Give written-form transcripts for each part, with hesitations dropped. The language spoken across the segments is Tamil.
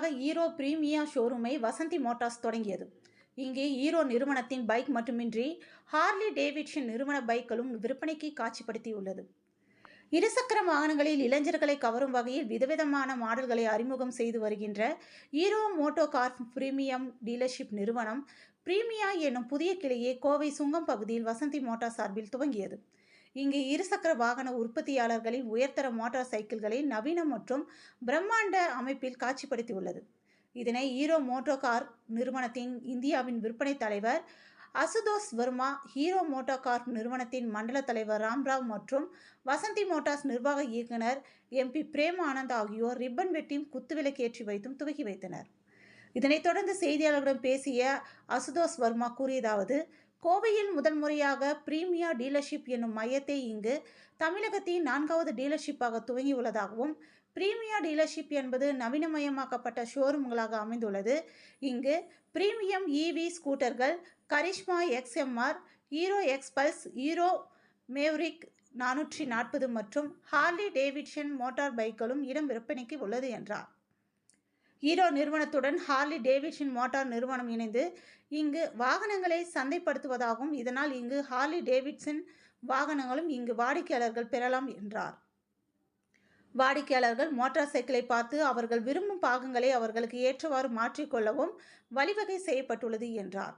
முறையாக ஹீரோ பிரீமியா ஷோரூமை வசந்தி மோட்டார்ஸ் தொடங்கியது. இங்கு ஹீரோ நிறுவனத்தின் பைக் மட்டுமின்றி ஹார்லி டேவிட்சன் நிறுவன பைக்களும் விற்பனைக்கு காட்சிப்படுத்தியுள்ளது. இருசக்கர வாகனங்களில் இளைஞர்களை கவரும் வகையில் விதவிதமான மாடல்களை அறிமுகம் செய்து வருகின்ற Hero MotoCorp premium dealership நிறுவனம் பிரீமியா என்னும் புதிய கிளையை கோவை சுங்கம் பகுதியில் வசந்தி மோட்டார் சார்பில் துவங்கியது. இங்கு இருசக்கர வாகன உற்பத்தியாளர்களின் உயர்தர மோட்டார் சைக்கிள்களை நவீன மற்றும் பிரம்மாண்ட அமைப்பில் காட்சிப்படுத்தியுள்ளது. இதனை ஹீரோ மோட்டோ கார் நிறுவனத்தின் இந்தியாவின் விற்பனை தலைவர் Ashutosh Varma, Hero MotoCorp நிறுவனத்தின் மண்டல தலைவர் ராம்ராவ் மற்றும் வசந்தி மோட்டார்ஸ் நிர்வாக இயக்குனர் MP பிரேம் ஆனந்த் ஆகியோர் ரிப்பன் வெட்டியும் குத்துவிளக்கேற்றி வைத்தும் துவக்கி வைத்தனர். இதனைத் தொடர்ந்து செய்தியாளர்களிடம் பேசிய அசுதோஷ் வர்மா கூறியதாவது: கோவையில் முதல் முறையாக பிரீமியா டீலர்ஷிப் என்னும் மையத்தை இங்கு தமிழகத்தின் 4வது டீலர்ஷிப்பாக துவங்கியுள்ளதாகவும், பிரீமியா டீலர்ஷிப் என்பது நவீனமயமாக்கப்பட்ட ஷோரூம்களாக அமைந்துள்ளது. இங்கு பிரீமியம் EV ஸ்கூட்டர்கள், Karizma XMR, Hero Xpulse, Hero Mavrick 440 மற்றும் ஹார்லி டேவிட்சன் மோட்டார் பைக்களும் இடம் விற்பனைக்கு உள்ளது என்றார். ஹீரோ நிறுவனத்துடன் ஹார்லி டேவிட்சன் மோட்டார் நிறுவனம் இணைந்து இங்கு வாகனங்களை சந்தைப்படுத்துவதாகவும், இதனால் இங்கு ஹார்லி டேவிட்சன் வாகனங்களும் இங்கு வாடிக்கையாளர்கள் பெறலாம் என்றார். வாடிக்கையாளர்கள் மோட்டார் சைக்கிளை பார்த்து அவர்கள் விரும்பும் பாகங்களை அவர்களுக்கு ஏற்றவாறு மாற்றிக்கொள்ளவும் வழிவகை செய்யப்பட்டுள்ளது என்றார்.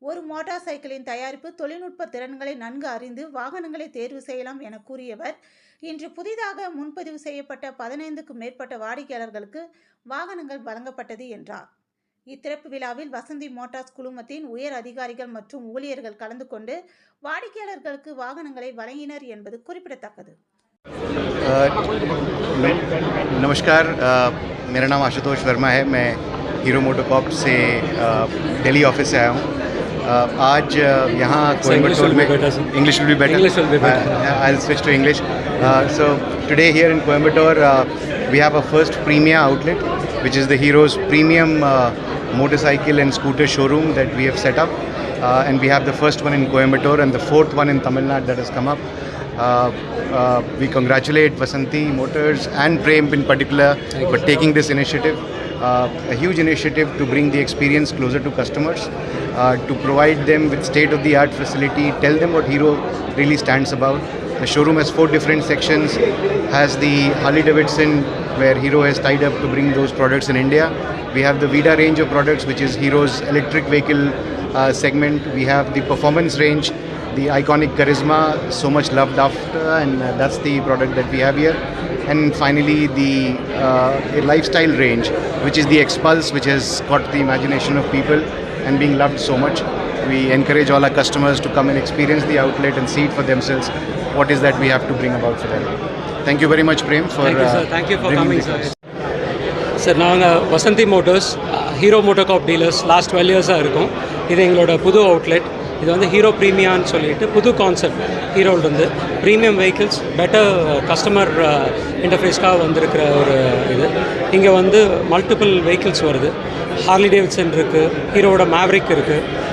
ஒரு மோட்டார் சைக்கிளின் தயாரிப்பு தொழில்நுட்ப திறன்களை நன்கு அறிந்து வாகனங்களை தேர்வு செய்யலாம் என கூறியவர், இன்று புதிதாக முன்பதிவு செய்யப்பட்ட 15க்கும் மேற்பட்ட வாடிக்கையாளர்களுக்கு வாகனங்கள் வழங்கப்பட்டது என்றார். இத்திறப்பு விழாவில் வசந்தி மோட்டார்ஸ் குழுமத்தின் உயர் அதிகாரிகள் மற்றும் ஊழியர்கள் கலந்து கொண்டு வாடிக்கையாளர்களுக்கு வாகனங்களை வழங்கினர் என்பது குறிப்பிடத்தக்கது. नमस्कार, मेरा नाम आशुतोष वर्मा है। मैं हीरो मोटोकॉर्प से दिल्ली ऑफिस से आया हूँ। आज यहाँ कोयम्बटूर में English will be better. I'll switch to English. So today here in Coimbatore we have our first Premia outlet, which is the Hero's premium motorcycle and scooter showroom that we have set up, and we have the first one in Coimbatore and the 4th one in Tamil Nadu that has come up. We congratulate Vasanthi Motors and Prem in particular for taking this initiative, a huge initiative to bring the experience closer to customers, to provide them with state-of-the-art facility, tell them what Hero really stands about. The showroom has 4 different sections, has the Harley Davidson where Hero has tied up to bring those products in India. We have the Vida range of products, which is Hero's electric vehicle segment. We have the performance range, the iconic Charisma, so much loved after, and that's the product that we have here. And finally the lifestyle range, which is the Xpulse, which has caught the imagination of people and being loved so much. We encourage all our customers to come and experience the outlet and see it for themselves. What is that we have to bring about for them? Thank you very much, Prem, for thank you for coming, sir. Sir, நாங்கள் Vasanthi motors hero MotoCorp dealers last 12 இயர்ஸாக இருக்கும். இது எங்களோட புது அவுட்லெட். இது வந்து ஹீரோ ப்ரீமியான்னு சொல்லிட்டு புது கான்செப்ட் ஹீரோலேருந்து ப்ரீமியம் வெஹிக்கிள்ஸ் பெட்டர் கஸ்டமர் இன்டர்ஃபேஸ்க்காக வந்திருக்கிற ஒரு இது. இங்கே வந்து மல்டிபிள் வெஹிக்கிள்ஸ் வருது. ஹார்லி டேவிட்சன் இருக்குது, ஹீரோவோட மேவ்ரிக் இருக்குது,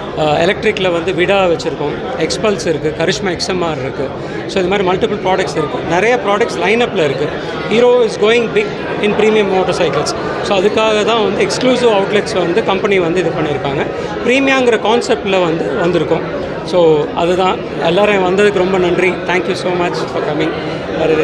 எலக்ட்ரிக்கில் வந்து விடா வச்சுருக்கோம், எக்ஸ்பல்ஸ் இருக்குது, கரிஷ்மா XMR இருக்குது. ஸோ இது மாதிரி மல்டிபிள் ப்ராடக்ட்ஸ் இருக்குது. நிறைய ப்ராடக்ட்ஸ் லைனப்பில் இருக்குது. Hero is going big in premium motorcycles. So அதுக்காக தான் வந்து எக்ஸ்க்ளூசிவ் அவுட்லெட்ஸ் வந்து கம்பெனி வந்து இது பண்ணியிருக்காங்க. ப்ரீமியாங்கிற கான்செப்டில் வந்து வந்திருக்கோம். ஸோ அதுதான் எல்லோரும் வந்ததுக்கு ரொம்ப நன்றி. Thank you so much for coming. வேறு